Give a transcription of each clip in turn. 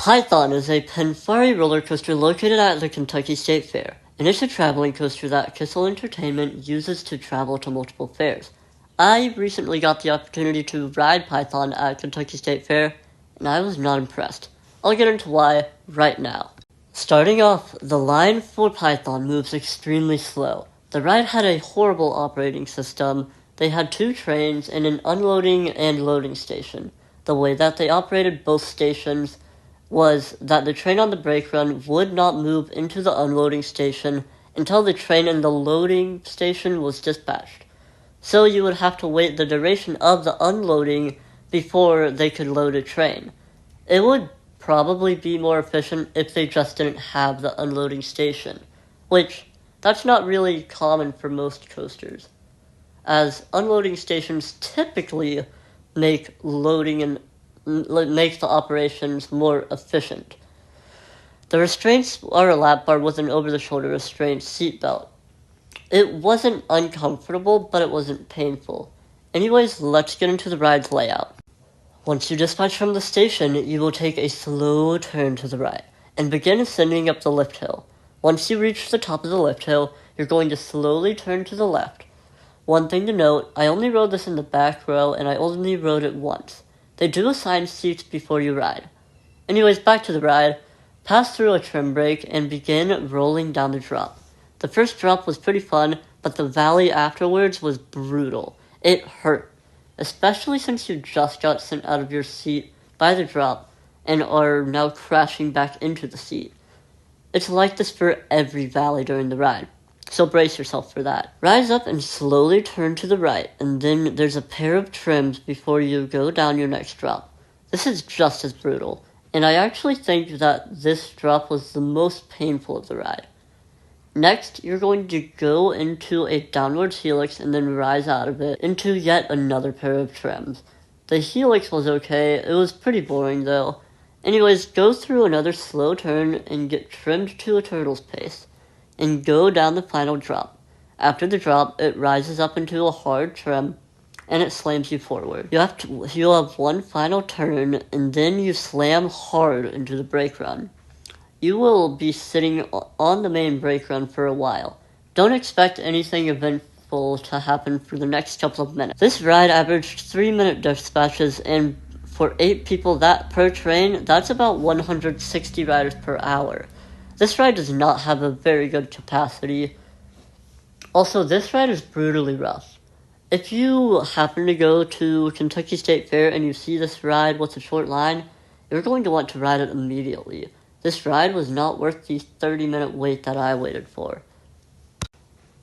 Python is a Penfari roller coaster located at the Kentucky State Fair, and it's a traveling coaster that Kissel Entertainment uses to travel to multiple fairs. I recently got the opportunity to ride Python at Kentucky State Fair, and I was not impressed. I'll get into why right now. Starting off, the line for Python moves extremely slow. The ride had a horrible operating system. They had 2 trains and an unloading and loading station. The way that they operated both stations was that the train on the brake run would not move into the unloading station until the train in the loading station was dispatched. So you would have to wait the duration of the unloading before they could load a train. It would probably be more efficient if they just didn't have the unloading station, which that's not really common for most coasters, as unloading stations typically make loading and make the operations more efficient. The restraints are a lap bar with an over-the-shoulder restraint seatbelt. It wasn't uncomfortable, but it wasn't painful. Anyways, let's get into the ride's layout. Once you dispatch from the station, you will take a slow turn to the right and begin ascending up the lift hill. Once you reach the top of the lift hill, you're going to slowly turn to the left. One thing to note, I only rode this in the back row and I only rode it once. They do assign seats before you ride. Anyways, back to the ride. Pass through a trim brake and begin rolling down the drop. The first drop was pretty fun, but the valley afterwards was brutal. It hurt, especially since you just got sent out of your seat by the drop and are now crashing back into the seat. It's like this for every valley during the ride, so brace yourself for that. Rise up and slowly turn to the right, and then there's a pair of trims before you go down your next drop. This is just as brutal, and I actually think that this drop was the most painful of the ride. Next, you're going to go into a downwards helix and then rise out of it into yet another pair of trims. The helix was okay, it was pretty boring though. Anyways, go through another slow turn and get trimmed to a turtle's pace, and go down the final drop. After the drop, it rises up into a hard trim, and it slams you forward. You'll have one final turn, and then you slam hard into the brake run. You will be sitting on the main brake run for a while. Don't expect anything eventful to happen for the next couple of minutes. This ride averaged 3-minute dispatches, and for 8 people per train, that's about 160 riders per hour. This ride does not have a very good capacity. Also, this ride is brutally rough. If you happen to go to Kentucky State Fair and you see this ride with a short line, you're going to want to ride it immediately. This ride was not worth the 30-minute wait that I waited for.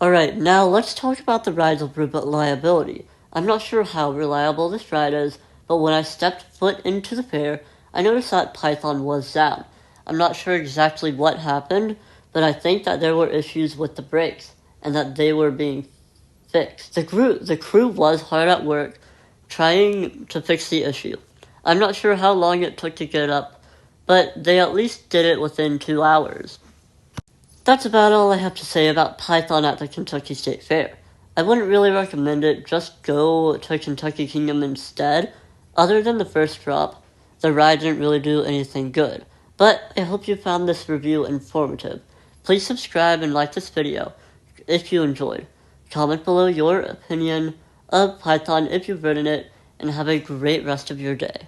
Alright, now let's talk about the ride's reliability. I'm not sure how reliable this ride is, but when I stepped foot into the fair, I noticed that Python was down. I'm not sure exactly what happened, but I think that there were issues with the brakes, and that they were being fixed. The crew was hard at work trying to fix the issue. I'm not sure how long it took to get up, but they at least did it within 2 hours. That's about all I have to say about Python at the Kentucky State Fair. I wouldn't really recommend it, just go to Kentucky Kingdom instead. Other than the first drop, the ride didn't really do anything good. But I hope you found this review informative. Please subscribe and like this video if you enjoyed. Comment below your opinion of Python if you've ridden it, and have a great rest of your day.